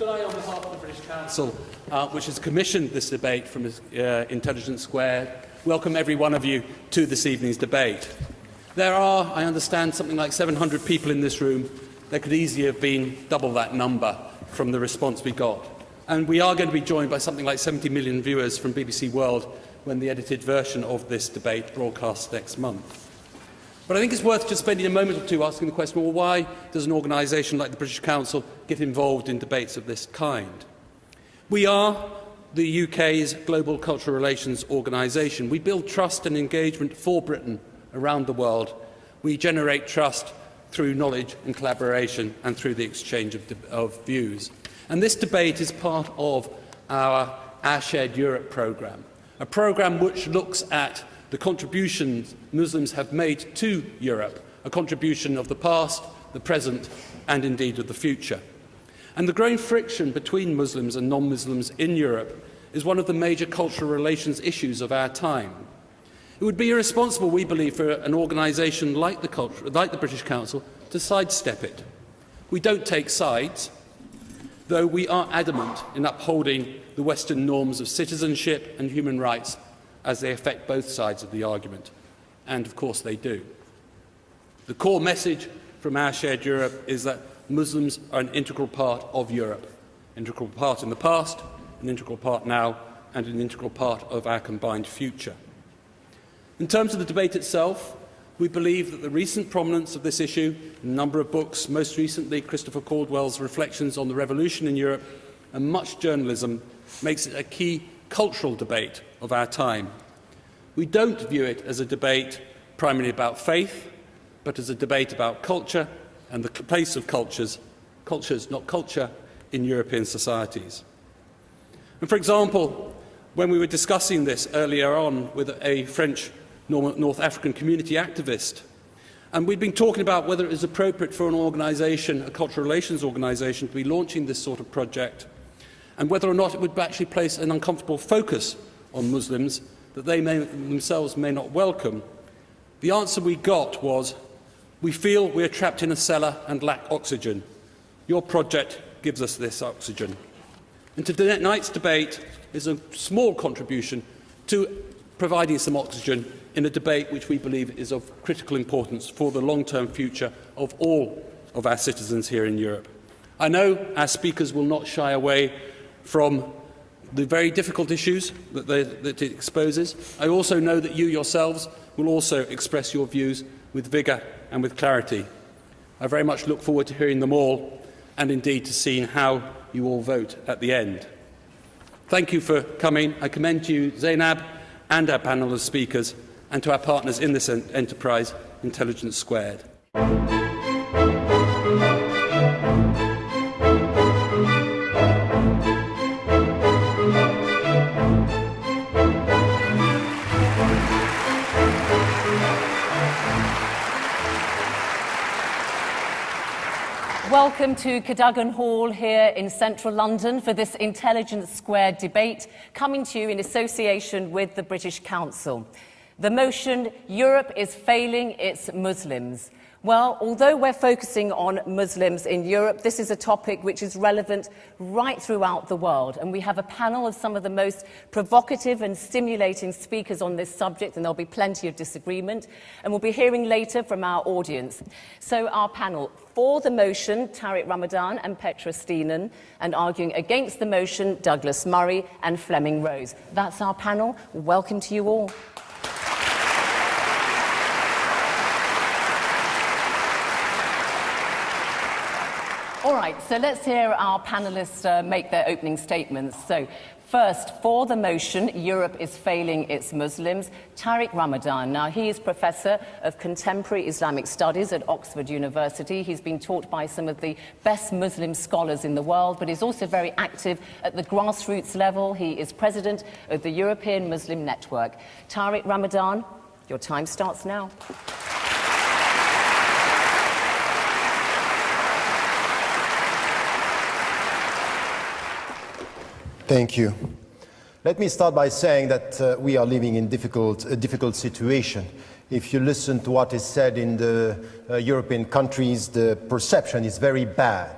Could I, on behalf of the British Council, which has commissioned this debate from Intelligence Squared, welcome every one of you to this evening's debate. There are, I understand, something like 700 people in this room. There could easily have been double that number from the response we got. And we are going to be joined by something like 70 million viewers from BBC World when the edited version of this debate broadcasts next month. But I think it's worth just spending a moment or two asking the question, well, why does an organisation like the British Council get involved in debates of this kind? We are the UK's global cultural relations organisation. We build trust and engagement for Britain around the world. We generate trust through knowledge and collaboration and through the exchange of views. And this debate is part of our Shared Europe programme, a programme which looks at the contributions Muslims have made to Europe, a contribution of the past, the present and indeed of the future. And the growing friction between Muslims and non-Muslims in Europe is one of the major cultural relations issues of our time. It would be irresponsible, we believe, for an organisation like the British Council to sidestep it. We don't take sides, though we are adamant in upholding the Western norms of citizenship and human rights as they affect both sides of the argument. And, of course, they do. The core message from our Shared Europe is that Muslims are an integral part of Europe, an integral part in the past, an integral part now, and an integral part of our combined future. In terms of the debate itself, we believe that the recent prominence of this issue in a number of books, most recently Christopher Caldwell's Reflections on the Revolution in Europe, and much journalism, makes it a key cultural debate of our time. We don't view it as a debate primarily about faith, but as a debate about culture and the place of cultures, not culture, in European societies. And for example, when we were discussing this earlier on with a French North African community activist, and we'd been talking about whether it is appropriate for an organisation, a cultural relations organisation, to be launching this sort of project, and whether or not it would actually place an uncomfortable focus on Muslims that they themselves may not welcome, the answer we got was, we feel we are trapped in a cellar and lack oxygen. Your project gives us this oxygen. And tonight's debate is a small contribution to providing some oxygen in a debate which we believe is of critical importance for the long-term future of all of our citizens here in Europe. I know our speakers will not shy away from the very difficult issues that it exposes. I also know that you yourselves will also express your views with vigour and with clarity. I very much look forward to hearing them all and indeed to seeing how you all vote at the end. Thank you for coming. I commend to you Zainab and our panel of speakers, and to our partners in this enterprise, Intelligence Squared. Welcome to Cadogan Hall here in central London for this Intelligence Squared debate, coming to you in association with the British Council. The motion, Europe is failing its Muslims. Well, although we're focusing on Muslims in Europe, this is a topic which is relevant right throughout the world. And we have a panel of some of the most provocative and stimulating speakers on this subject, and there'll be plenty of disagreement. And we'll be hearing later from our audience. So our panel, for the motion, Tariq Ramadan and Petra Stienen, and arguing against the motion, Douglas Murray and Flemming Rose. That's our panel. Welcome to you all. All right, so let's hear our panellists make their opening statements. So, first, for the motion, Europe is failing its Muslims, Tariq Ramadan. Now, he is Professor of Contemporary Islamic Studies at Oxford University. He's been taught by some of the best Muslim scholars in the world, but he's also very active at the grassroots level. He is President of the European Muslim Network. Tariq Ramadan, your time starts now. Thank you. Let me start by saying that we are living in a difficult situation. If you listen to what is said in the European countries, the perception is very bad.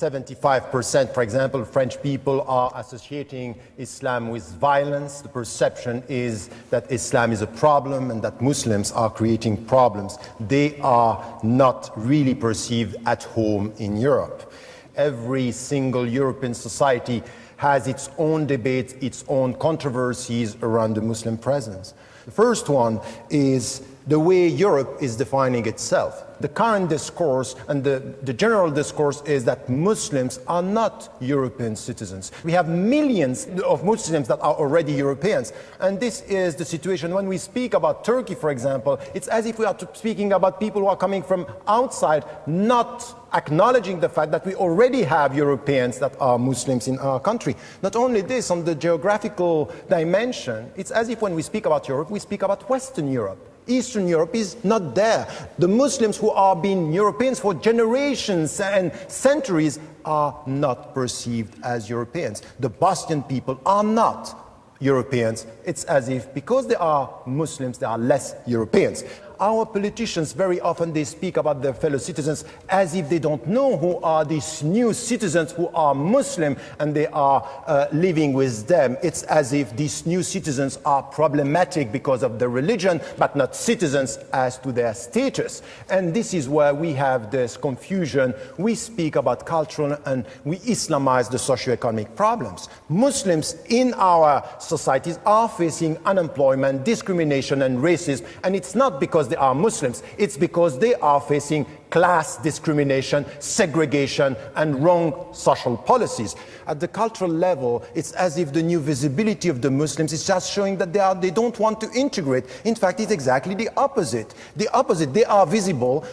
75%, for example, French people are associating Islam with violence. The perception is that Islam is a problem and that Muslims are creating problems. They are not really perceived at home in Europe. Every single European society has its own debates, its own controversies around the Muslim presence. The first one is the way Europe is defining itself. The current discourse and the general discourse is that Muslims are not European citizens. We have millions of Muslims that are already Europeans. And this is the situation when we speak about Turkey, for example. It's as if we are speaking about people who are coming from outside, not acknowledging the fact that we already have Europeans that are Muslims in our country. Not only this, on the geographical dimension, it's as if when we speak about Europe, we speak about Western Europe. Eastern Europe is not there. The Muslims who are being Europeans for generations and centuries are not perceived as Europeans. The Bosnian people are not Europeans. It's as if because they are Muslims, they are less Europeans. Our politicians, very often they speak about their fellow citizens as if they don't know who are these new citizens who are Muslim and they are living with them. It's as if these new citizens are problematic because of their religion, but not citizens as to their status. And this is where we have this confusion. We speak about cultural and we Islamize the socio-economic problems. Muslims in our societies are facing unemployment, discrimination and racism, and it's not because they are Muslims, it's because they are facing class discrimination, segregation, and wrong social policies. At the cultural level, it's as if the new visibility of the Muslims is just showing that they don't want to integrate. In fact, it's exactly the opposite. The opposite, they are visible.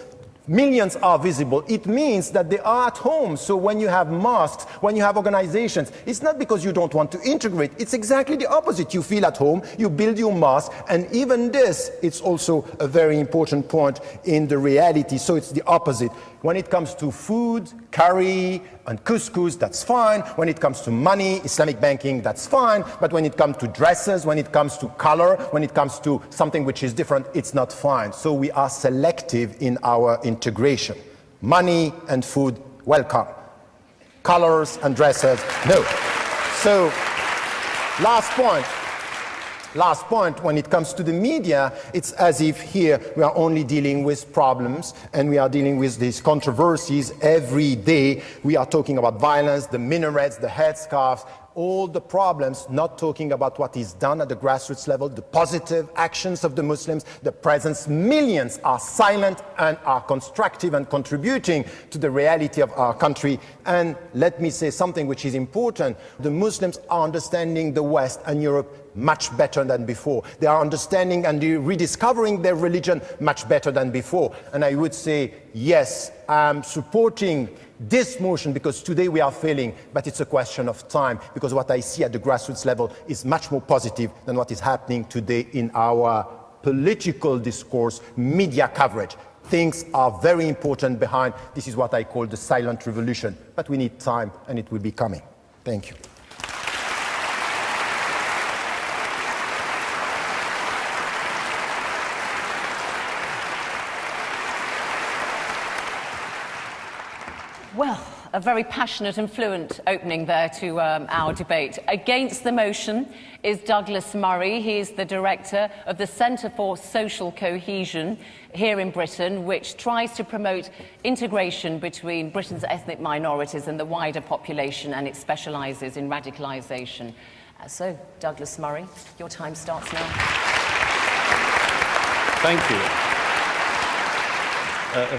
Millions are visible. It means that they are at home. So when you have mosques, when you have organizations, it's not because you don't want to integrate. It's exactly the opposite. You feel at home, you build your mosque, and even this, it's also a very important point in the reality. So it's the opposite. When it comes to food, curry, and couscous, that's fine. When it comes to money, Islamic banking, that's fine. But when it comes to dresses, when it comes to color, when it comes to something which is different, it's not fine. So we are selective in our integration. Money and food, welcome. Colors and dresses, no. So, last point, when it comes to the media, it's as if here we are only dealing with problems and we are dealing with these controversies every day. We are talking about violence, the minarets, the headscarves, all the problems, not talking about what is done at the grassroots level, the positive actions of the Muslims, the presence. Millions are silent and are constructive and contributing to the reality of our country. And let me say something which is important. The Muslims are understanding the West and Europe much better than before. They are understanding and rediscovering their religion much better than before. And I would say, yes, I'm supporting this motion because today we are failing, but it's a question of time, because what I see at the grassroots level is much more positive than what is happening today in our political discourse, media coverage. Things are very important behind. This is what I call the silent revolution, but we need time and it will be coming. Thank you. Well, a very passionate and fluent opening there to our debate. Against the motion is Douglas Murray. He is the director of the Centre for Social Cohesion here in Britain, which tries to promote integration between Britain's ethnic minorities and the wider population, and it specialises in radicalisation. So, Douglas Murray, your time starts now. Thank you.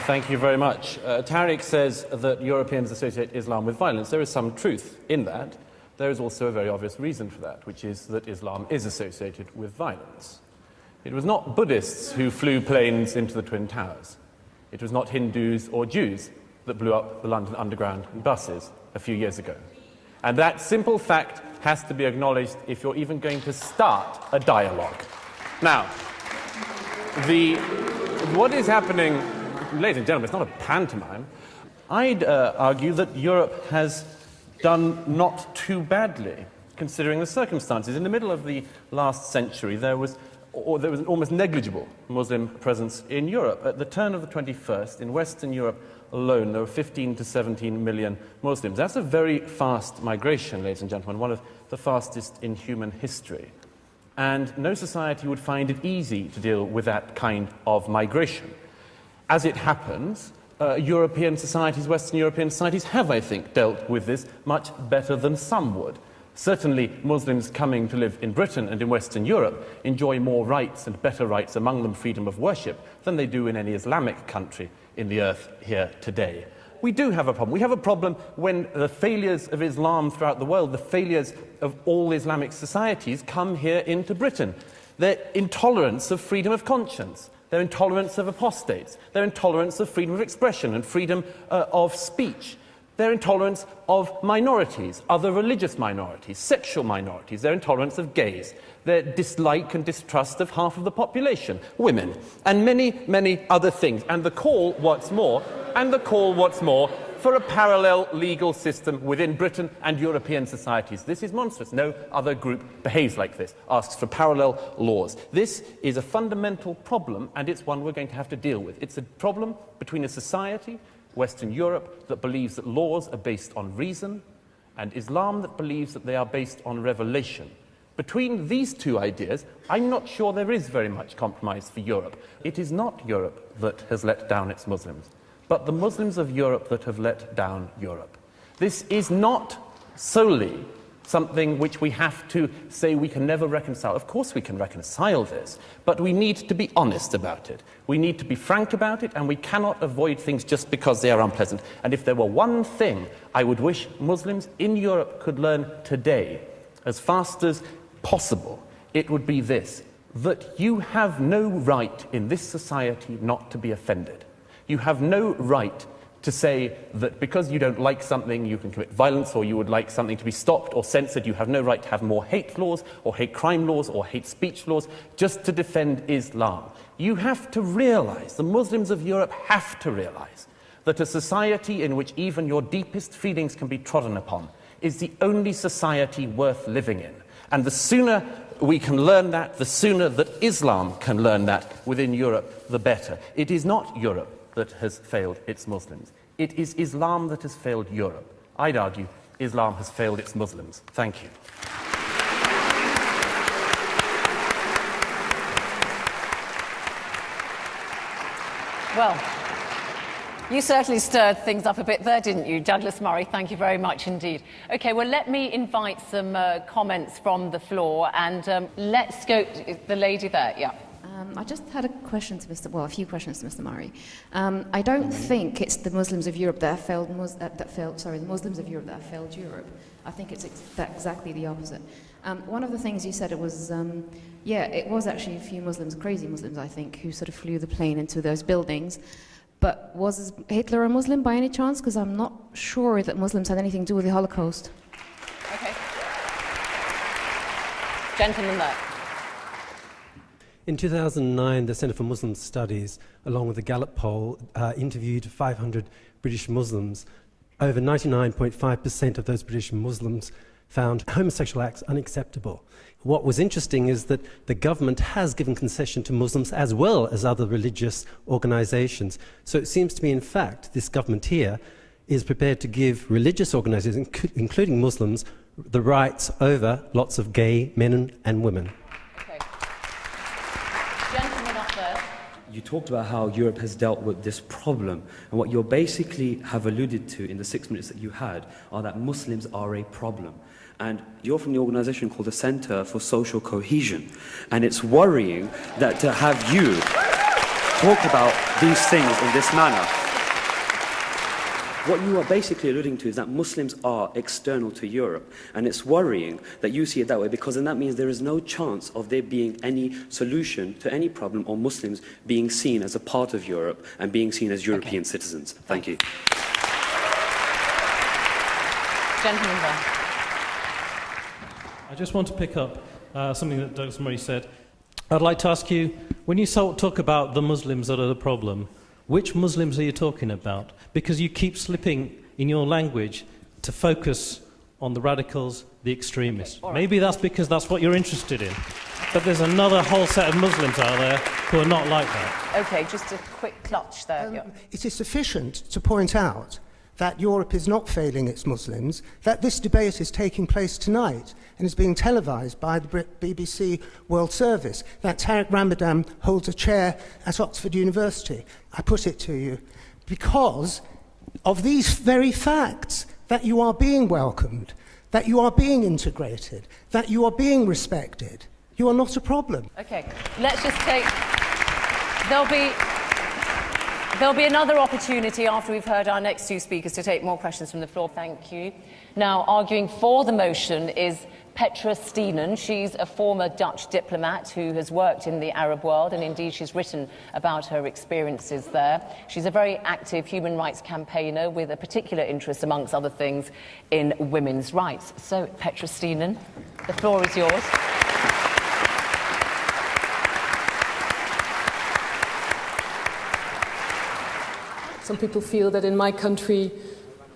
Thank you very much. Tariq says that Europeans associate Islam with violence. There is some truth in that. There is also a very obvious reason for that, which is that Islam is associated with violence. It was not Buddhists who flew planes into the Twin Towers. It was not Hindus or Jews that blew up the London Underground in buses a few years ago. And that simple fact has to be acknowledged if you're even going to start a dialogue. Now, what is happening... Ladies and gentlemen, it's not a pantomime. I'd argue that Europe has done not too badly, considering the circumstances. In the middle of the last century, there was an almost negligible Muslim presence in Europe. At the turn of the 21st, in Western Europe, alone, there were 15 to 17 million Muslims. That's a very fast migration, ladies and gentlemen, one of the fastest in human history. And no society would find it easy to deal with that kind of migration. As it happens, European societies, Western European societies have, I think, dealt with this much better than some would. Certainly, Muslims coming to live in Britain and in Western Europe enjoy more rights and better rights, among them freedom of worship, than they do in any Islamic country in the earth here today. We do have a problem. We have a problem when the failures of Islam throughout the world, the failures of all Islamic societies, come here into Britain. Their intolerance of freedom of conscience, their intolerance of apostates, their intolerance of freedom of expression and freedom of speech, their intolerance of minorities, other religious minorities, sexual minorities, their intolerance of gays, their dislike and distrust of half of the population, women, and many, many other things. And the call, what's more, for a parallel legal system within Britain and European societies. This is monstrous. No other group behaves like this, asks for parallel laws. This is a fundamental problem, and it's one we're going to have to deal with. It's a problem between a society, Western Europe, that believes that laws are based on reason, and Islam that believes that they are based on revelation. Between these two ideas, I'm not sure there is very much compromise for Europe. It is not Europe that has let down its Muslims, but the Muslims of Europe that have let down Europe. This is not solely something which we have to say we can never reconcile. Of course we can reconcile this, but we need to be honest about it. We need to be frank about it, and we cannot avoid things just because they are unpleasant. And if there were one thing I would wish Muslims in Europe could learn today, as fast as possible, it would be this: that you have no right in this society not to be offended. You have no right to say that because you don't like something you can commit violence, or you would like something to be stopped or censored. You have no right to have more hate laws or hate crime laws or hate speech laws just to defend Islam. You have to realize, the Muslims of Europe have to realize, that a society in which even your deepest feelings can be trodden upon is the only society worth living in. And the sooner we can learn that, the sooner that Islam can learn that within Europe, the better. It is not Europe that has failed its Muslims. It is Islam that has failed Europe. I'd argue Islam has failed its Muslims. Thank you. Well, you certainly stirred things up a bit there, didn't you, Douglas Murray? Thank you very much indeed. OK, well, let me invite some comments from the floor, and let's go to the lady there. Yeah. I just had a question to a few questions to Mr. Murray. I don't think it's the Muslims of Europe that have failed, the Muslims of Europe that have failed Europe. I think it's exactly the opposite. One of the things you said, it was actually a few Muslims, crazy Muslims, I think, who sort of flew the plane into those buildings. But was Hitler a Muslim by any chance? Because I'm not sure that Muslims had anything to do with the Holocaust. OK. Gentleman there. In 2009, the Centre for Muslim Studies, along with the Gallup poll, interviewed 500 British Muslims. Over 99.5% of those British Muslims found homosexual acts unacceptable. What was interesting is that the government has given concession to Muslims as well as other religious organisations. So it seems to me, in fact, this government here is prepared to give religious organisations, including Muslims, the rights over lots of gay men and women. You talked about how Europe has dealt with this problem, and what you basically have alluded to in the 6 minutes that you had are that Muslims are a problem. And you're from the organisation called the Centre for Social Cohesion, and it's worrying that to have you talk about these things in this manner. What you are basically alluding to is that Muslims are external to Europe, and it's worrying that you see it that way, because then that means there is no chance of there being any solution to any problem, or Muslims being seen as a part of Europe and being seen as European citizens. Thank you. Gentleman there. I just want to pick up something that Douglas Murray said. I'd like to ask you, when you talk about the Muslims that are the problem, which Muslims are you talking about? Because you keep slipping in your language to focus on the radicals, the extremists. Okay, right. Maybe that's because that's what you're interested in. But there's another whole set of Muslims out there who are not like that. OK, just a quick clutch there. It is sufficient to point out that Europe is not failing its Muslims, that this debate is taking place tonight and is being televised by the BBC World Service, that Tariq Ramadan holds a chair at Oxford University. I put it to you because of these very facts, that you are being welcomed, that you are being integrated, that you are being respected. You are not a problem. OK, let's just take... There'll be another opportunity after we've heard our next two speakers to take more questions from the floor. Thank you. Now, arguing for the motion is Petra Stienen. She's a former Dutch diplomat who has worked in the Arab world, and indeed she's written about her experiences there. She's a very active human rights campaigner with a particular interest, amongst other things, in women's rights. So, Petra Stienen, the floor is yours. Some people feel that in my country,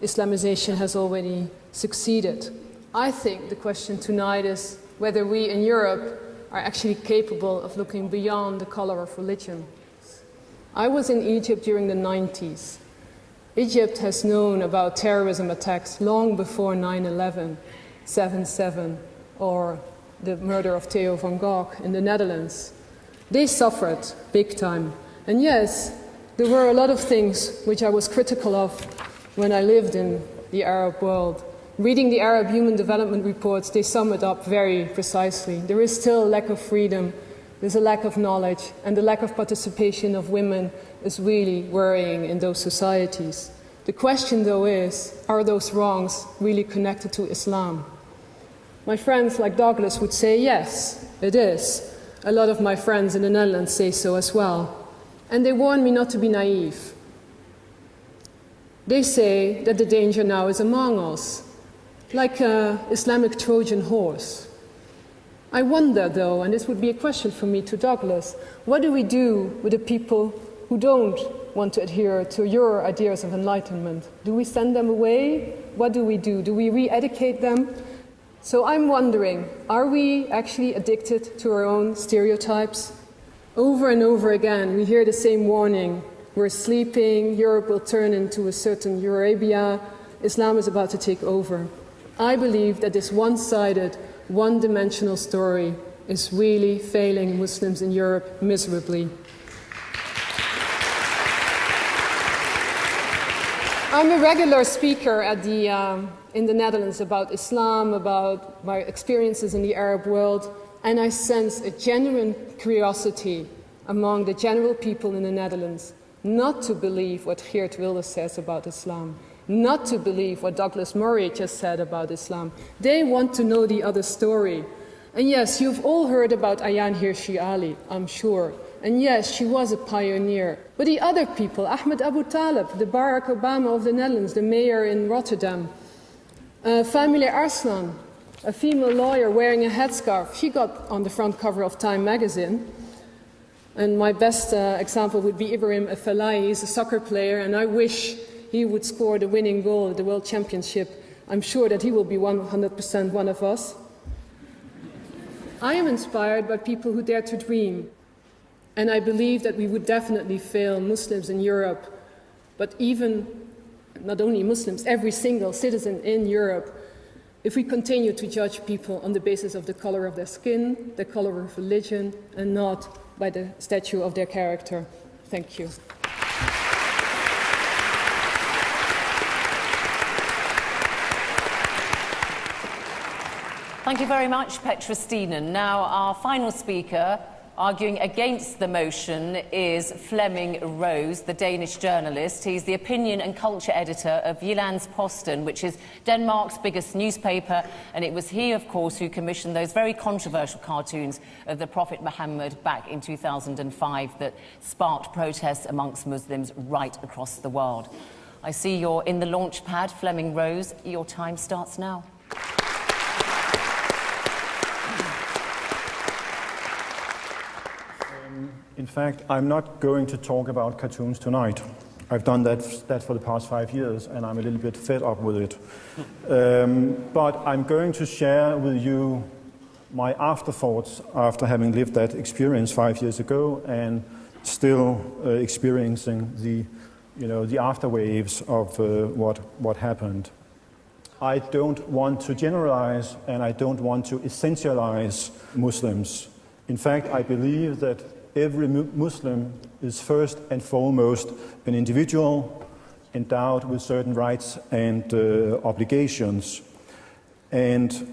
Islamization has already succeeded. I think the question tonight is whether we in Europe are actually capable of looking beyond the color of religion. I was in Egypt during the 90s. Egypt has known about terrorism attacks long before 9/11, 7/7, or the murder of Theo van Gogh in the Netherlands. They suffered big time. And yes, there were a lot of things which I was critical of when I lived in the Arab world. Reading the Arab Human Development Reports, they sum it up very precisely. There is still a lack of freedom, there's a lack of knowledge, and the lack of participation of women is really worrying in those societies. The question, though, is, are those wrongs really connected to Islam? My friends like Douglas would say, yes, it is. A lot of my friends in the Netherlands say so as well. And they warn me not to be naive. They say that the danger now is among us, like an Islamic Trojan horse. I wonder, though, and this would be a question for me to Douglas, what do we do with the people who don't want to adhere to your ideas of enlightenment? Do we send them away? What do we do? Do we re-educate them? So I'm wondering, are we actually addicted to our own stereotypes? Over and over again, we hear the same warning. We're sleeping, Europe will turn into a certain Eurabia, Islam is about to take over. I believe that this one-sided, one-dimensional story is really failing Muslims in Europe miserably. I'm a regular speaker at in the Netherlands about Islam, about my experiences in the Arab world, and I sense a genuine curiosity among the general people in the Netherlands not to believe what Geert Wilders says about Islam, not to believe what Douglas Murray just said about Islam. They want to know the other story. And yes, you've all heard about Ayaan Hirsi Ali, I'm sure. And yes, she was a pioneer. But the other people, Ahmed Abu Talib, the Barack Obama of the Netherlands, the mayor in Rotterdam, Famile Arslan, a female lawyer wearing a headscarf, she got on the front cover of Time magazine. And my best example would be Ibrahim Afellay. He's a soccer player, and I wish he would score the winning goal at the World Championship. I'm sure that he will be 100% one of us. I am inspired by people who dare to dream. And I believe that we would definitely fail Muslims in Europe, but even, not only Muslims, every single citizen in Europe, if we continue to judge people on the basis of the color of their skin, the color of religion, and not by the stature of their character. Thank you. Thank you very much, Petra Stienen. Now, our final speaker, arguing against the motion, is Flemming Rose, the Danish journalist. He's the opinion and culture editor of Jyllands-Posten, which is Denmark's biggest newspaper, and it was he, of course, who commissioned those very controversial cartoons of the Prophet Muhammad back in 2005 that sparked protests amongst Muslims right across the world. I see you're in the launch pad, Flemming Rose. Your time starts now. In fact, I'm not going to talk about cartoons tonight. I've done that for the past 5 years, and I'm a little bit fed up with it. But I'm going to share with you my afterthoughts after having lived that experience 5 years ago and still experiencing the afterwaves of what happened. I don't want to generalize and I don't want to essentialize Muslims. In fact, I believe that every Muslim is first and foremost an individual endowed with certain rights and obligations. And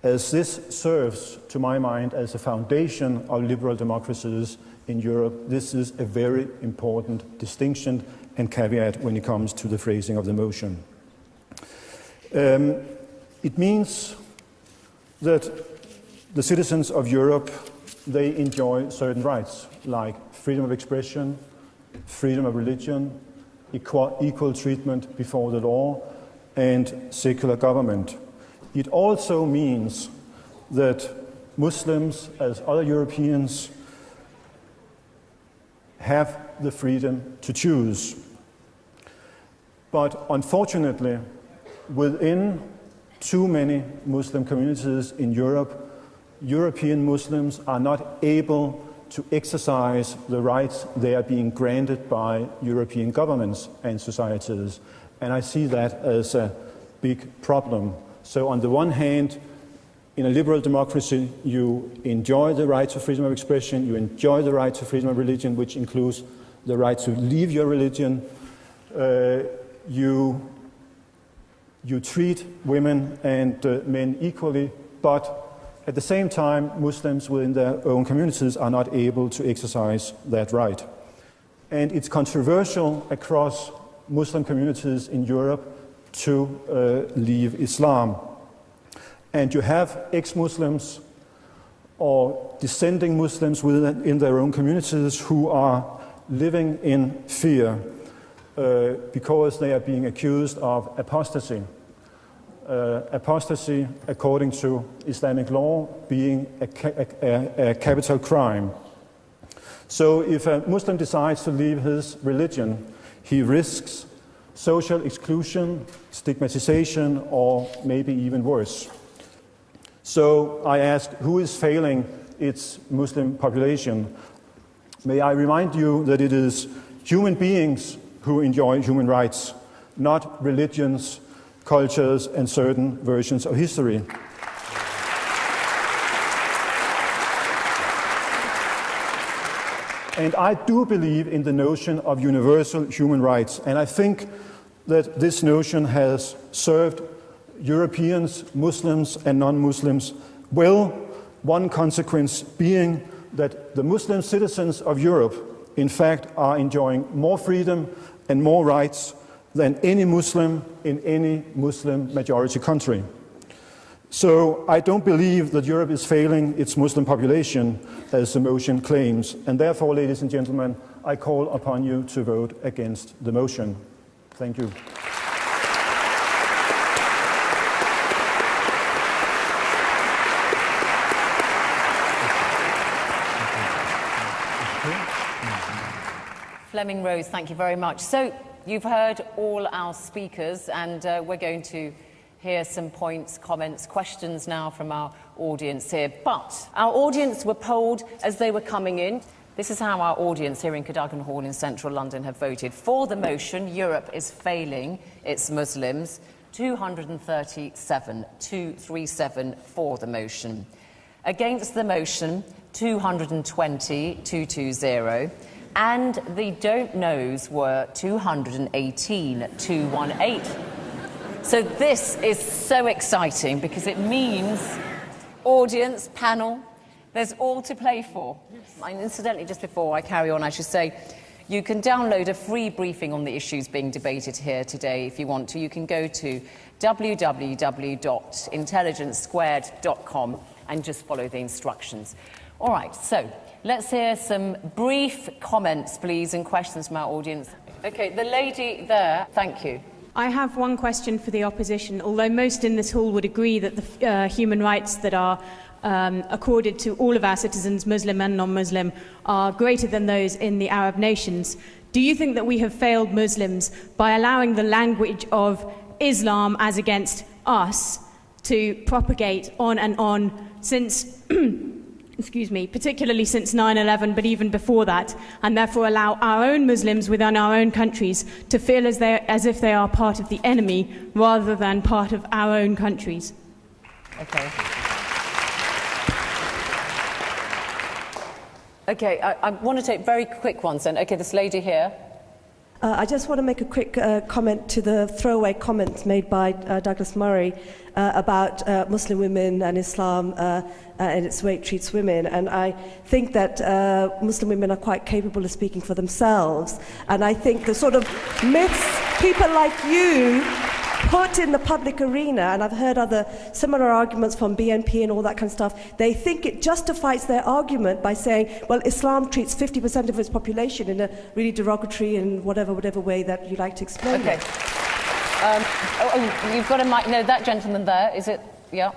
as this serves, to my mind, as a foundation of liberal democracies in Europe, this is a very important distinction and caveat when it comes to the phrasing of the motion. It means that the citizens of Europe, they enjoy certain rights like freedom of expression, freedom of religion, equal treatment before the law, and secular government. It also means that Muslims, as other Europeans, have the freedom to choose. But unfortunately, within too many Muslim communities in Europe, European Muslims are not able to exercise the rights they are being granted by European governments and societies. And I see that as a big problem. So on the one hand, in a liberal democracy, you enjoy the right to freedom of expression, you enjoy the right to freedom of religion, which includes the right to leave your religion. You treat women and men equally, but at the same time, Muslims within their own communities are not able to exercise that right. And it's controversial across Muslim communities in Europe to leave Islam. And you have ex-Muslims or dissenting Muslims within their own communities who are living in fear because they are being accused of apostasy. Apostasy, according to Islamic law, being a capital crime. So if a Muslim decides to leave his religion, he risks social exclusion, stigmatization, or maybe even worse. So I ask, who is failing its Muslim population? May I remind you that it is human beings who enjoy human rights, not religions, cultures, and certain versions of history. And I do believe in the notion of universal human rights, and I think that this notion has served Europeans, Muslims, and non-Muslims well, one consequence being that the Muslim citizens of Europe, in fact, are enjoying more freedom and more rights than any Muslim in any Muslim majority country. So I don't believe that Europe is failing its Muslim population, as the motion claims, and therefore, ladies and gentlemen, I call upon you to vote against the motion. Thank you. Flemming Rose, thank you very much. So you've heard all our speakers, and we're going to hear some points, comments, questions now from our audience here. But our audience were polled as they were coming in. This is how our audience here in Cadogan Hall in central London have voted. For the motion, Europe is failing its Muslims, 237 for the motion. Against the motion, 220. And the don't knows were 218. So this is so exciting because it means, audience, panel, there's all to play for. And incidentally, just before I carry on, I should say, you can download a free briefing on the issues being debated here today if you want to. You can go to www.intelligencesquared.com and just follow the instructions. All right, so let's hear some brief comments, please, and questions from our audience. OK, the lady there, thank you. I have one question for the opposition. Although most in this hall would agree that the human rights that are accorded to all of our citizens, Muslim and non-Muslim, are greater than those in the Arab nations, do you think that we have failed Muslims by allowing the language of Islam as against us to propagate on and on since, excuse me, particularly since 9/11, but even before that, and therefore allow our own Muslims within our own countries to feel as if they are part of the enemy rather than part of our own countries. Okay. Okay, I want to take very quick ones then. Okay, this lady here. I just want to make a quick comment to the throwaway comments made by Douglas Murray about Muslim women and Islam and its way it treats women. And I think that Muslim women are quite capable of speaking for themselves. And I think the sort of myths people like you put in the public arena, and I've heard other similar arguments from BNP and all that kind of stuff, they think it justifies their argument by saying, well, Islam treats 50% of its population in a really derogatory and whatever way that you like to explain it. You've got a mic. No, that gentleman there, is it? Yeah.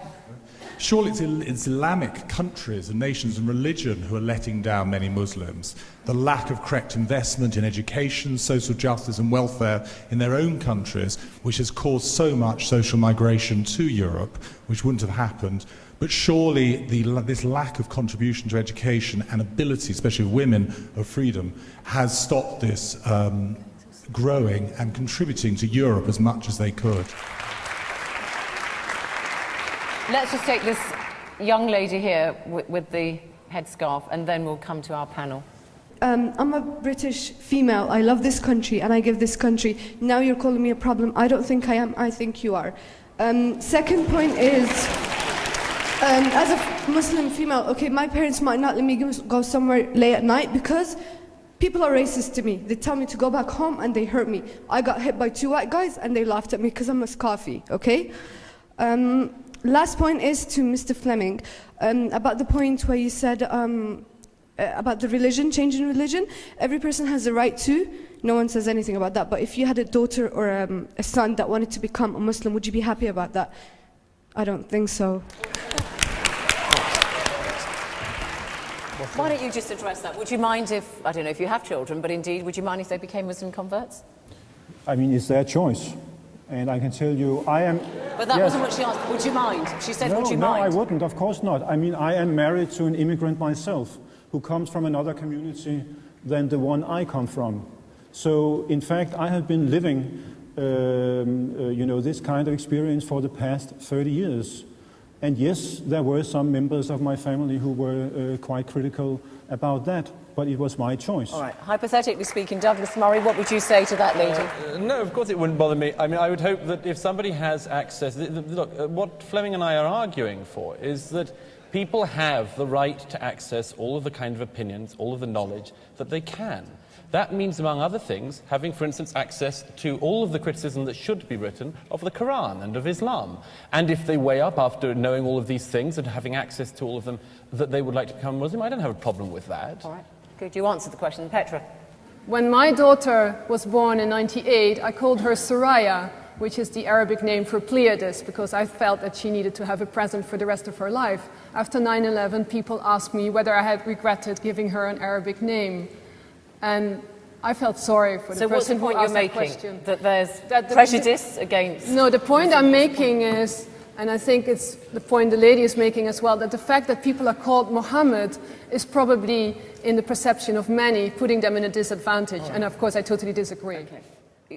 Surely it's Islamic countries and nations and religion who are letting down many Muslims. The lack of correct investment in education, social justice and welfare in their own countries, which has caused so much social migration to Europe, which wouldn't have happened. But surely this lack of contribution to education and ability, especially of women, of freedom, has stopped this growing and contributing to Europe as much as they could. Let's just take this young lady here with the headscarf, and then we'll come to our panel. I'm a British female. I love this country, and I give this country. Now you're calling me a problem. I don't think I am. I think you are. Second point is, as a Muslim female, okay, my parents might not let me go somewhere late at night because people are racist to me. They tell me to go back home, and they hurt me. I got hit by 2 white guys, and they laughed at me because I'm a Scafi, okay? Last point is to Mr. Flemming, about the point where you said about the religion, changing religion. Every person has the right to. No one says anything about that. But if you had a daughter or a son that wanted to become a Muslim, would you be happy about that? I don't think so. Why don't you just address that? Would you mind if, I don't know if you have children, but indeed, would you mind if they became Muslim converts? I mean, it's their choice. And I can tell you, I am... But that wasn't what she asked. Would you mind? She said, would you mind? No, I wouldn't. Of course not. I mean, I am married to an immigrant myself who comes from another community than the one I come from. So, in fact, I have been living, this kind of experience for the past 30 years. And yes, there were some members of my family who were quite critical about that. But it was my choice. All right. Hypothetically speaking, Douglas Murray, what would you say to that lady? No, of course it wouldn't bother me. I mean, I would hope that if somebody has access... Look, what Flemming and I are arguing for is that people have the right to access all of the kind of opinions, all of the knowledge that they can. That means, among other things, having, for instance, access to all of the criticism that should be written of the Quran and of Islam. And if they weigh up after knowing all of these things and having access to all of them that they would like to become Muslim, I don't have a problem with that. All right. Could you answer the question? Petra? When my daughter was born in '98, I called her Soraya, which is the Arabic name for Pleiades, because I felt that she needed to have a present for the rest of her life. After 9/11, people asked me whether I had regretted giving her an Arabic name. And I felt sorry for the person who asked that question. So what's the point you're making? That there's prejudice against... No, the point I'm making is, and I think it's the point the lady is making as well, that the fact that people are called Muhammad is probably, in the perception of many, putting them in a disadvantage. And of course, I totally disagree. Okay.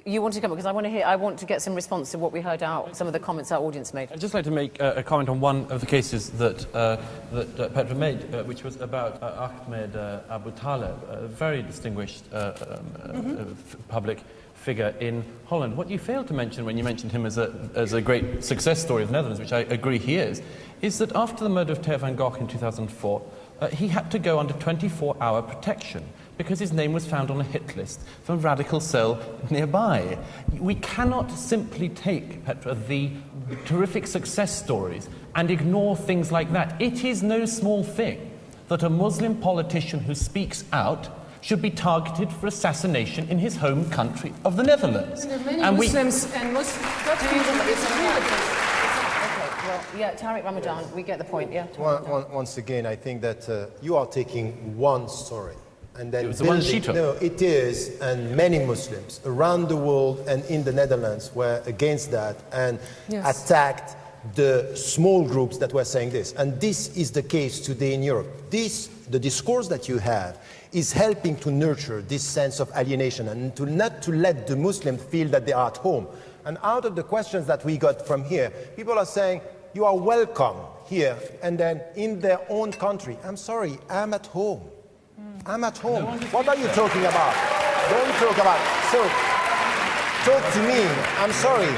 You want to come, because I want to get some response to what we heard out, some of the comments our audience made. I'd just like to make a comment on one of the cases that Petra made, which was about Ahmed Abu Talib, a very distinguished public figure in Holland. What you failed to mention when you mentioned him as a great success story of the Netherlands, which I agree he is that after the murder of Theo van Gogh in 2004, he had to go under 24-hour protection because his name was found on a hit list from a radical cell nearby. We cannot simply take, Petra, the terrific success stories and ignore things like that. It is no small thing that a Muslim politician who speaks out should be targeted for assassination in his home country of the Netherlands. There are many Muslims and Muslims. Well, yeah, Tariq Ramadan, we get the point, yeah. Once again, I think that you are taking one story and then it was the one she took. No, it is, and many Muslims around the world and in the Netherlands were against that and attacked the small groups that were saying this. And this is the case today in Europe. The discourse that you have is helping to nurture this sense of alienation and not to let the Muslims feel that they are at home. And out of the questions that we got from here, people are saying, you are welcome here, and then in their own country. I'm sorry, I'm at home. I'm at home. What are you talking about? Don't talk about it. So, talk to me, I'm sorry.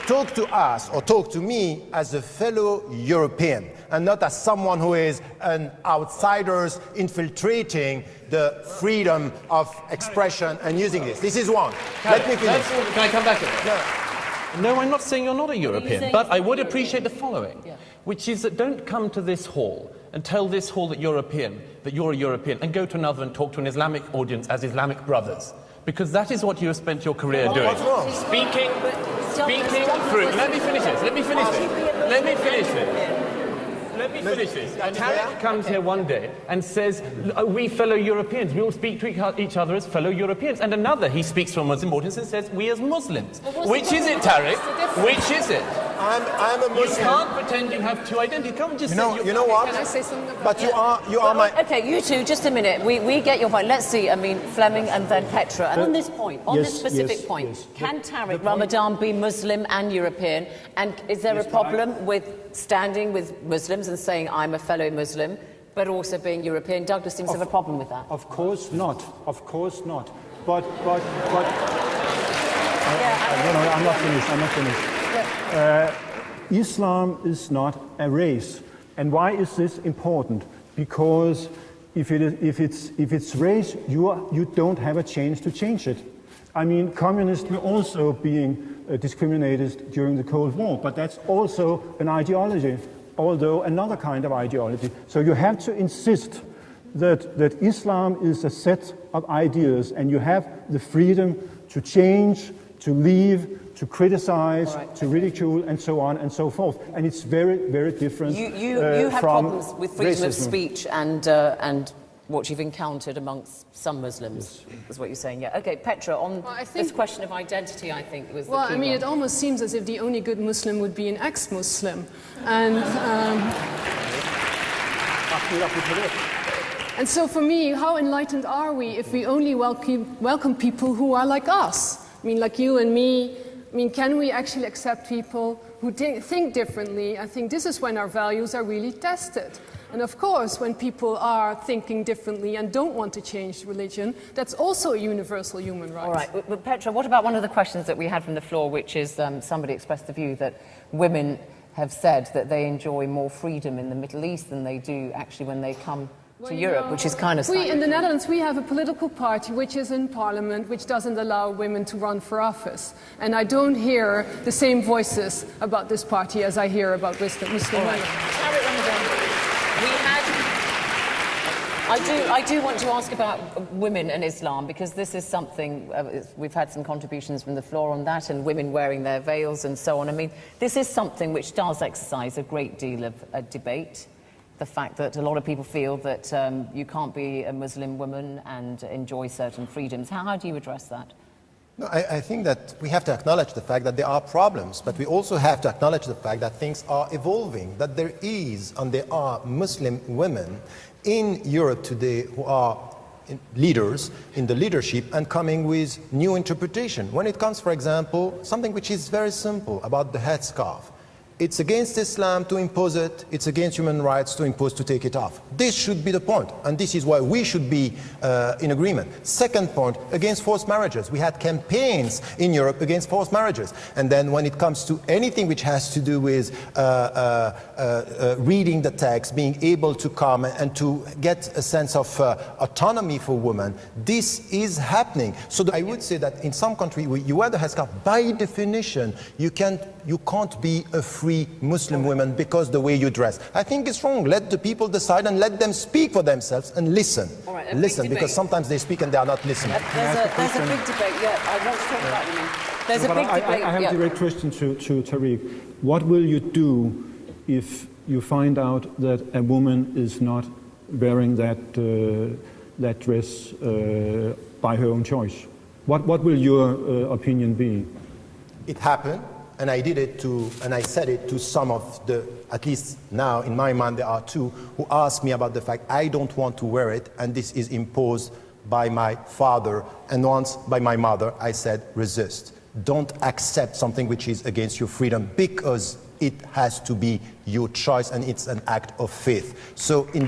Talk to us, or talk to me as a fellow European, and not as someone who is an outsider infiltrating the freedom of expression and using this. This is one. Let me finish. Can I come back to that? No, I'm not saying you're not a European, but I would appreciate the following, which is that don't come to this hall and tell this hall that you're a European, and go to another and talk to an Islamic audience as Islamic brothers. Because that is what you have spent your career doing. What's wrong? Speaking through. Let me finish this. And Tariq comes here one day and says, we fellow Europeans, we all speak to each other as fellow Europeans. And another, he speaks to a Muslim audience and says, we as Muslims. Which is it, Tariq? Which is it? I'm a Muslim. You can't pretend you have two identities. Come just say you know what? Can I say something about But you are my... Okay, you two, just a minute. We get your point. Let's see, I mean, Flemming and then Petra. And on this point, this specific point, can Tariq Ramadan be Muslim and European? And is there a problem with standing with Muslims and saying, I'm a fellow Muslim, but also being European? Douglas seems to have a problem with that. Of course not. Of course not. But I'm not finished. Islam is not a race. And why is this important? Because if it's race, you don't have a chance to change it. I mean, communists were also being discriminated during the Cold War, but that's also an ideology, although another kind of ideology. So you have to insist that Islam is a set of ideas, and you have the freedom to change, to leave, to criticize, to ridicule, and so on and so forth. And it's very, very different You have problems with freedom of speech and what you've encountered amongst some Muslims, is what you're saying. Yeah. Okay, Petra, on this question of identity, I think was the key one. It almost seems as if the only good Muslim would be an ex-Muslim. And and so for me, how enlightened are we if we only welcome people who are like us? I mean, like you and me. I mean, can we actually accept people who think differently? I think this is when our values are really tested. And of course, when people are thinking differently and don't want to change religion, that's also a universal human right. All right, but Petra, what about one of the questions that we had from the floor, which is somebody expressed the view that women have said that they enjoy more freedom in the Middle East than they do actually when they come to Europe, which is kind of... In the Netherlands, we have a political party which is in parliament, which doesn't allow women to run for office. And I don't hear the same voices about this party as I hear about Muslim women. I do want to ask about women and Islam, because this is something, we've had some contributions from the floor on that, and women wearing their veils and so on. I mean, this is something which does exercise a great deal of debate. The fact that a lot of people feel that you can't be a Muslim woman and enjoy certain freedoms. How do you address that? No, I think that we have to acknowledge the fact that there are problems, but we also have to acknowledge the fact that things are evolving, that there are Muslim women in Europe today who are leaders in the leadership and coming with new interpretation. When it comes, for example, something which is very simple about the headscarf. It's against Islam to impose it. It's against human rights to take it off. This should be the point, and this is why we should be in agreement. Second point, against forced marriages. We had campaigns in Europe against forced marriages. And then when it comes to anything which has to do with reading the text, being able to come and to get a sense of autonomy for women, this is happening. So I would say that in some countries, you wear the headscarf, by definition, you can't be a free Muslim woman because the way you dress. I think it's wrong. Let the people decide and let them speak for themselves and listen. Right, listen, because sometimes they speak and they are not listening. There's a big debate. Yeah, I want to talk about women. There's a big debate. I have a direct question to Tariq. What will you do if you find out that a woman is not wearing that dress by her own choice? What will your opinion be? It happened. And I did it and I said it to some of the, at least now in my mind there are two, who asked me about the fact I don't want to wear it, and this is imposed by my father. And once by my mother, I said, resist. Don't accept something which is against your freedom, because it has to be your choice and it's an act of faith. So for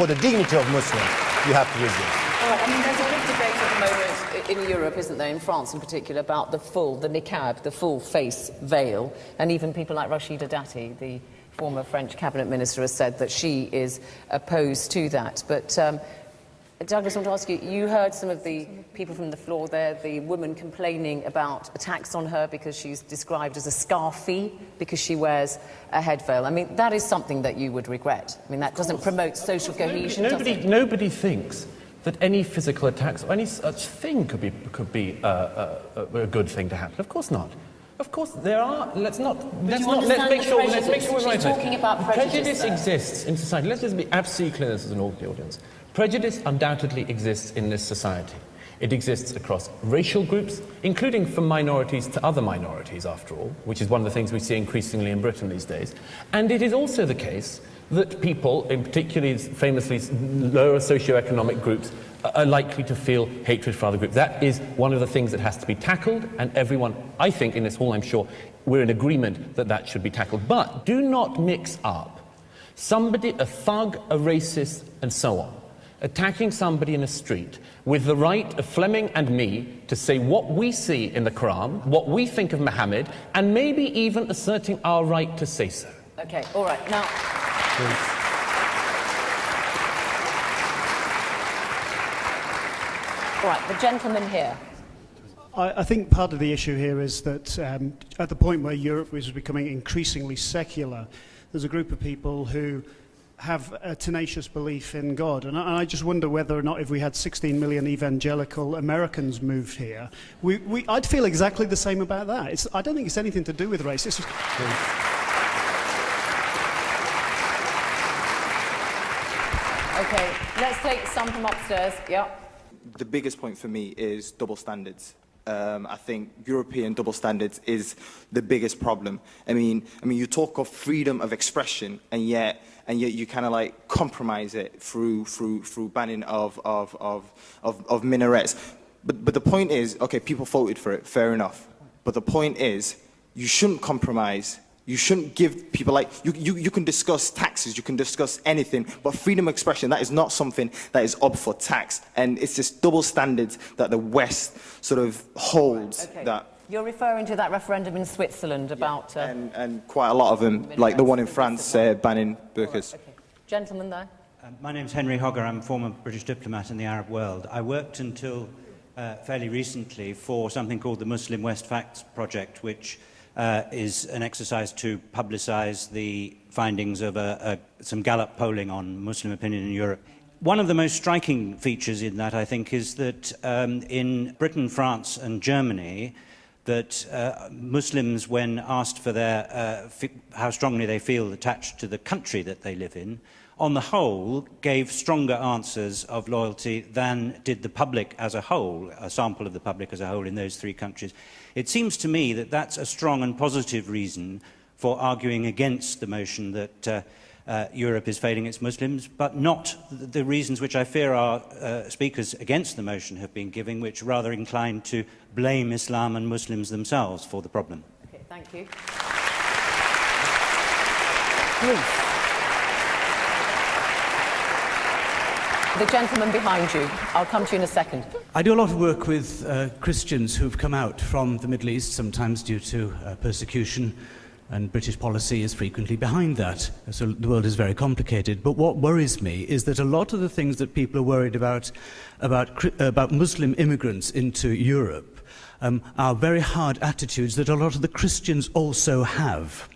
the dignity of Muslims, you have to resist. All right, I mean, there's a big debate at the moment in Europe, isn't there, in France in particular, about the niqab, the full face veil, and even people like Rachida Dati, the former French cabinet minister, has said that she is opposed to that. But Douglas, I want to ask you, you heard some of the people from the floor there, the woman complaining about attacks on her because she's described as a scarfie because she wears a head veil. I mean, that is something that you would regret. I mean, that doesn't promote social cohesion, does it? Nobody thinks that any physical attacks or any such thing could be a good thing to happen. Of course not. Of course there are. Let's make sure we're right. She's talking about prejudice. Prejudice exists in society. Let's just be absolutely clear, this is an audience. Prejudice undoubtedly exists in this society. It exists across racial groups, including from minorities to other minorities, after all, which is one of the things we see increasingly in Britain these days. And it is also the case that people, in particularly famously lower socioeconomic groups, are likely to feel hatred for other groups. That is one of the things that has to be tackled, and everyone, I think, in this hall, I'm sure, we're in agreement that that should be tackled. But do not mix up somebody, a thug, a racist, and so on, attacking somebody in a street with the right of Flemming and me to say what we see in the Quran, what we think of Muhammad, and maybe even asserting our right to say so. Okay, all right, now... All right, the gentleman here. I think part of the issue here is that at the point where Europe is becoming increasingly secular, there's a group of people who have a tenacious belief in God. And I just wonder whether or not if we had 16 million evangelical Americans moved here, I'd feel exactly the same about that. I don't think it's anything to do with race. Okay, let's take some from upstairs. Yeah. The biggest point for me is double standards. I think European double standards is the biggest problem. I mean, you talk of freedom of expression, and yet you kind of like compromise it through banning of minarets. But the point is, okay, people voted for it, fair enough. But the point is, you shouldn't compromise. You shouldn't give people, like, you can discuss taxes, you can discuss anything, but freedom of expression, that is not something that is up for tax. And it's this double standards that the West sort of holds. Okay. That. You're referring to that referendum in Switzerland about... And quite a lot of them, like the one in France, banning burqas. Okay. Gentleman there. My name's Henry Hogger. I'm a former British diplomat in the Arab world. I worked until fairly recently for something called the Muslim West Facts Project, which is an exercise to publicise the findings of some Gallup polling on Muslim opinion in Europe. One of the most striking features in that, I think, is that in Britain, France and Germany, that Muslims, when asked for how strongly they feel attached to the country that they live in, on the whole, gave stronger answers of loyalty than did the public as a whole, a sample of the public as a whole in those three countries. It seems to me that that's a strong and positive reason for arguing against the motion that Europe is failing its Muslims, but not the reasons which I fear our speakers against the motion have been giving, which rather inclined to blame Islam and Muslims themselves for the problem. Okay, thank you. Please. The gentleman behind you. I'll come to you in a second. I do a lot of work with Christians who've come out from the Middle East, sometimes due to persecution, and British policy is frequently behind that. So the world is very complicated. But what worries me is that a lot of the things that people are worried about Muslim immigrants into Europe are very hard attitudes that a lot of the Christians also have.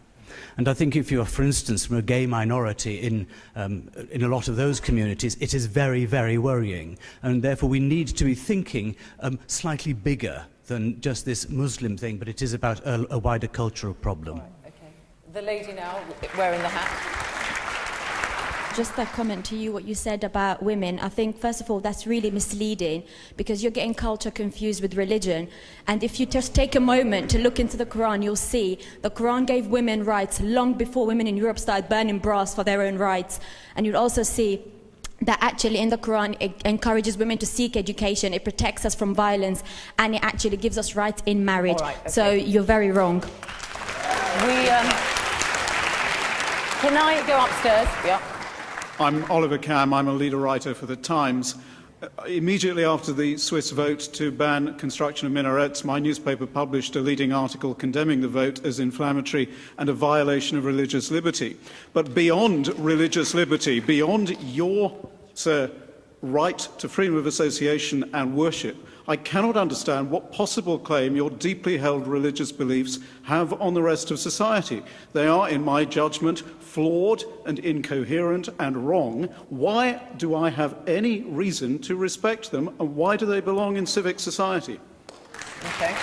And I think if you are, for instance, from a gay minority in a lot of those communities, it is very, very worrying. And therefore we need to be thinking slightly bigger than just this Muslim thing, but it is about a wider cultural problem. Right, okay. The lady now, wearing the hat. just a comment to you, what you said about women. I think, first of all, that's really misleading because you're getting culture confused with religion. And if you just take a moment to look into the Quran, you'll see the Quran gave women rights long before women in Europe started burning bras for their own rights. And you'll also see that actually in the Quran it encourages women to seek education, it protects us from violence, and it actually gives us rights in marriage. All right, okay. So you're very wrong. Can I go upstairs? Yeah. I'm Oliver Cam. I'm a leader writer for The Times. Immediately after the Swiss vote to ban construction of minarets, my newspaper published a leading article condemning the vote as inflammatory and a violation of religious liberty. But beyond religious liberty, beyond your, sir, right to freedom of association and worship, I cannot understand what possible claim your deeply held religious beliefs have on the rest of society. They are, in my judgment, flawed and incoherent and wrong. Why do I have any reason to respect them, and why do they belong in civic society? Okay.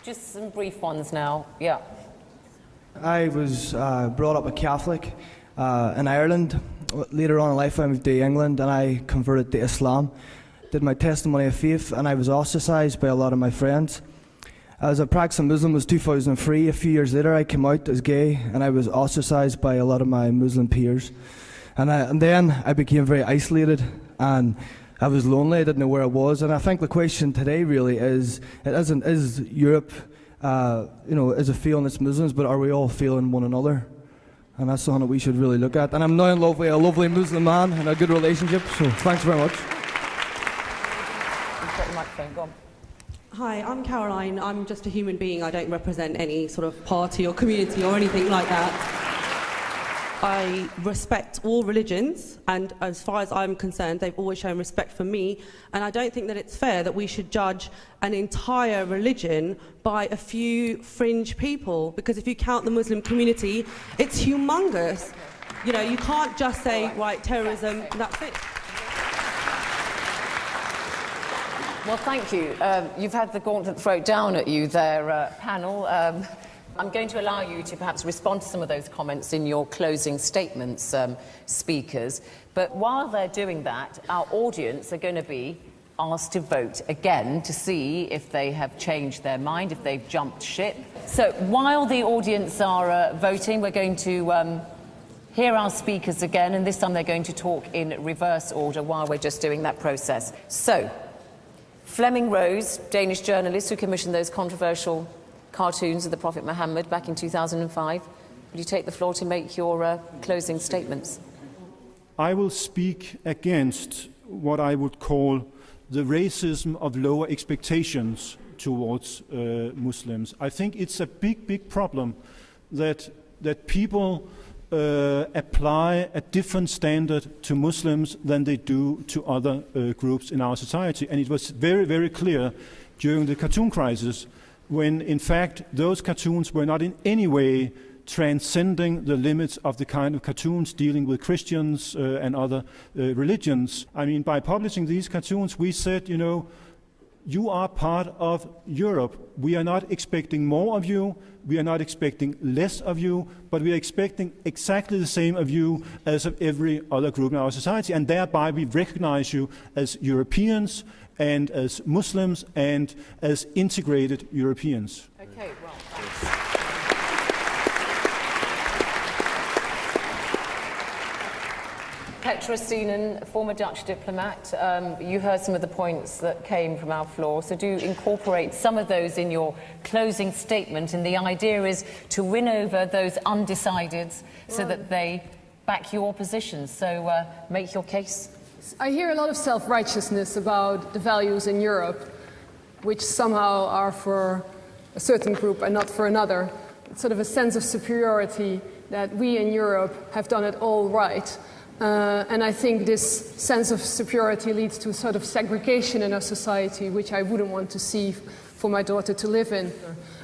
Just some brief ones now. Yeah. I was brought up a Catholic in Ireland. Later on in life I moved to England and I converted to Islam. Did my testimony of faith and I was ostracised by a lot of my friends. As a practicing Muslim was 2003. A few years later I came out as gay and I was ostracised by a lot of my Muslim peers. And then I became very isolated and I was lonely. I didn't know where I was. And I think the question today really is, is Europe, is it failing its Muslims, but are we all failing one another? And that's something that we should really look at. And I'm now in love with a lovely Muslim man and a good relationship, so thanks very much. You've got the microphone, go on. Hi, I'm Caroline. I'm just a human being. I don't represent any sort of party or community or anything like that. I respect all religions, and as far as I'm concerned, they've always shown respect for me, and I don't think that it's fair that we should judge an entire religion by a few fringe people, because if you count the Muslim community, it's humongous. You know, you can't just say, right, terrorism, that's it. Well, thank you. You've had the gauntlet thrown down at you there, panel. I'm going to allow you to perhaps respond to some of those comments in your closing statements, speakers. But while they're doing that, our audience are going to be asked to vote again to see if they have changed their mind, if they've jumped ship. So while the audience are voting, we're going to hear our speakers again, and this time they're going to talk in reverse order while we're just doing that process. So, Flemming Rose, Danish journalist who commissioned those controversial cartoons of the Prophet Muhammad back in 2005. Will you take the floor to make your closing statements? I will speak against what I would call the racism of lower expectations towards Muslims. I think it's a big problem that people apply a different standard to Muslims than they do to other groups in our society. And it was very clear during the cartoon crisis when, in fact, those cartoons were not in any way transcending the limits of the kind of cartoons dealing with Christians and other religions. I mean, by publishing these cartoons, we said, you know, you are part of Europe. We are not expecting more of you. We are not expecting less of you, but we are expecting exactly the same of you as of every other group in our society, and thereby we recognize you as Europeans and as Muslims and as integrated Europeans. Okay, well, thanks. Petra, Stienen, former Dutch diplomat, you heard some of the points that came from our floor, so do incorporate some of those in your closing statement, and the idea is to win over those undecideds so that they back your position. So make your case. I hear a lot of self-righteousness about the values in Europe, which somehow are for a certain group and not for another. It's sort of a sense of superiority that we in Europe have done it all right. And I think this sense of superiority leads to a sort of segregation in our society, which I wouldn't want to see for my daughter to live in.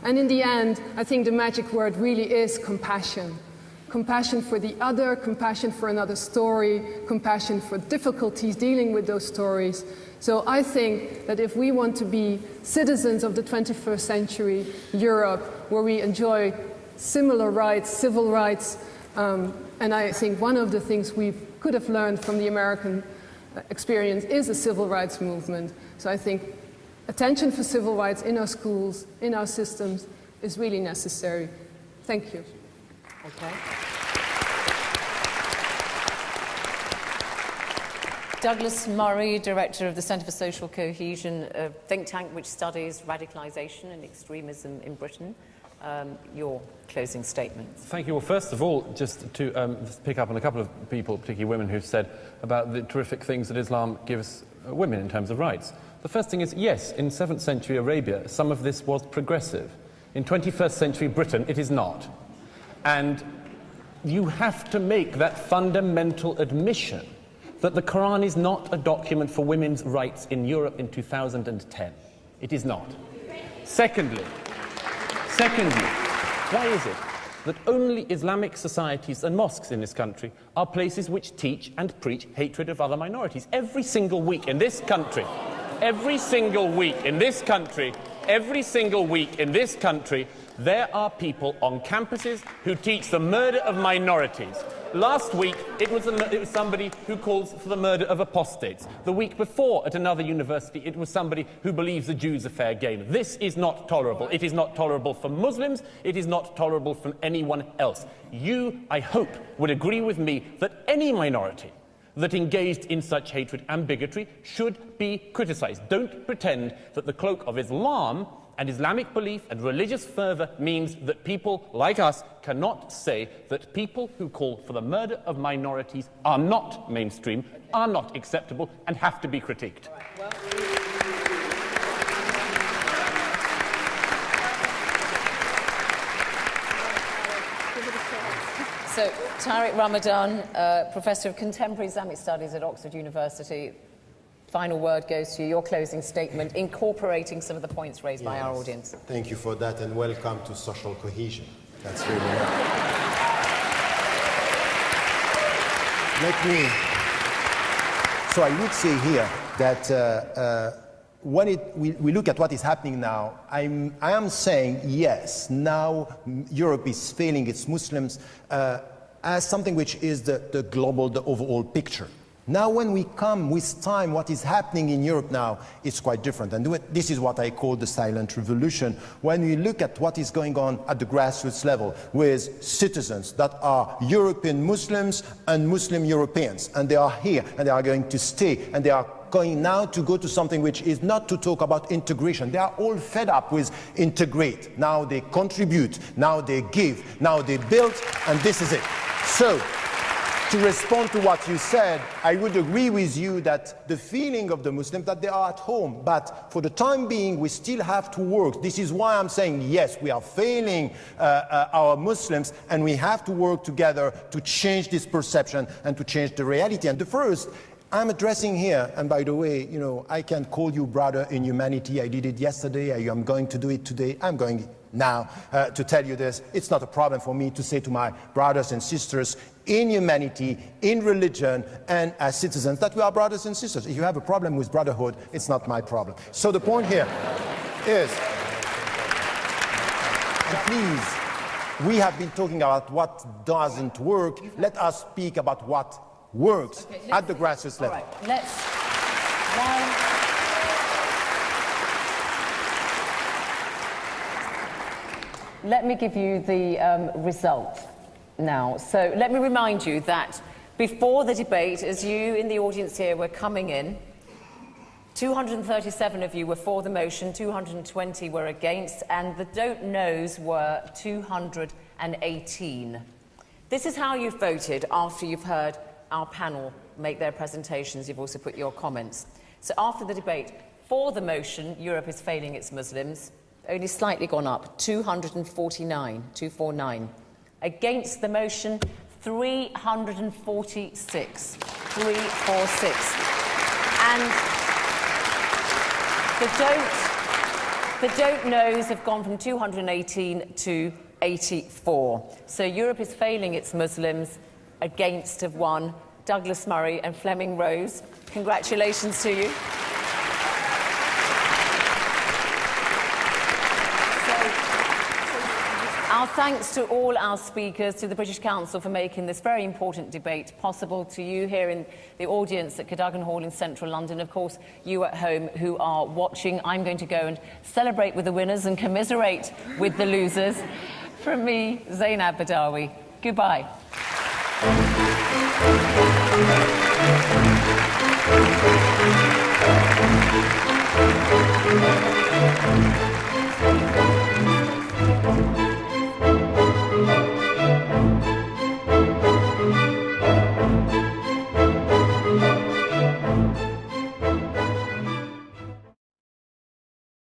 And in the end, I think the magic word really is compassion. Compassion for the other, compassion for another story, compassion for difficulties dealing with those stories. So I think that if we want to be citizens of the 21st century Europe, where we enjoy similar rights, civil rights, and I think one of the things we could have learned from the American experience is a civil rights movement. So I think attention for civil rights in our schools, in our systems, is really necessary. Thank you. Okay. Douglas Murray, Director of the Centre for Social Cohesion, a think tank which studies radicalisation and extremism in Britain. Your closing statement. Thank you. Well, first of all, just to pick up on a couple of people, particularly women, who've said about the terrific things that Islam gives women in terms of rights. The first thing is, yes, in 7th century Arabia, some of this was progressive. In 21st century Britain, it is not. And you have to make that fundamental admission that the Quran is not a document for women's rights in Europe in 2010. It is not. Secondly, why is it that only Islamic societies and mosques in this country are places which teach and preach hatred of other minorities? Every single week in this country, there are people on campuses who teach the murder of minorities. Last week, it was somebody who calls for the murder of apostates. The week before, at another university, it was somebody who believes the Jews are fair game. This is not tolerable. It is not tolerable for Muslims. It is not tolerable from anyone else. You, I hope, would agree with me that any minority that engaged in such hatred and bigotry should be criticised. Don't pretend that the cloak of Islam and Islamic belief and religious fervour means that people like us cannot say that people who call for the murder of minorities are not mainstream, are not acceptable, and have to be critiqued. So, Tariq Ramadan, Professor of Contemporary Islamic Studies at Oxford University. Final word goes to you, your closing statement, incorporating some of the points raised by our audience. Thank you for that, and welcome to social cohesion. That's really nice. So I would say here that when we look at what is happening now, I am saying, yes, now Europe is failing its Muslims as something which is the global, the overall picture. Now when we come with time, what is happening in Europe now is quite different. And this is what I call the silent revolution. When we look at what is going on at the grassroots level with citizens that are European Muslims and Muslim Europeans, and they are here and they are going to stay, and they are going now to go to something which is not to talk about integration. They are all fed up with integrate. Now they contribute, now they give, now they build, and this is it. So, to respond to what you said, I would agree with you that the feeling of the Muslims that they are at home, but for the time being, we still have to work. This is why I'm saying, yes, we are failing our Muslims, and we have to work together to change this perception and to change the reality. And the first, I'm addressing here, and by the way, you know, I can call you brother in humanity. I did it yesterday, I am going to do it today. I'm going now to tell you this. It's not a problem for me to say to my brothers and sisters in humanity, in religion, and as citizens that we are brothers and sisters. If you have a problem with brotherhood, it's not my problem. So the point here is, please, we have been talking about what doesn't work. Let us speak about what works at the grassroots level. All right, let me give you the result now. So let me remind you that before the debate, as you in the audience here were coming in, 237 of you were for the motion, 220 were against, and the don't knows were 218. This is how you voted after you've heard our panel make their presentations. You've also put your comments. So after the debate, for the motion, Europe is failing its Muslims, only slightly gone up, 249, 249. Against the motion, 346, 346. And the don't knows have gone from 218 to 84. So Europe is failing its Muslims. Against have won Douglas Murray and Flemming Rose. Congratulations to you. Our thanks to all our speakers, to the British Council for making this very important debate possible, to you here in the audience at Cadogan Hall in central London, of course, you at home who are watching. I'm going to go and celebrate with the winners and commiserate with the losers. From me, Zainab Badawi. Goodbye. Thank you.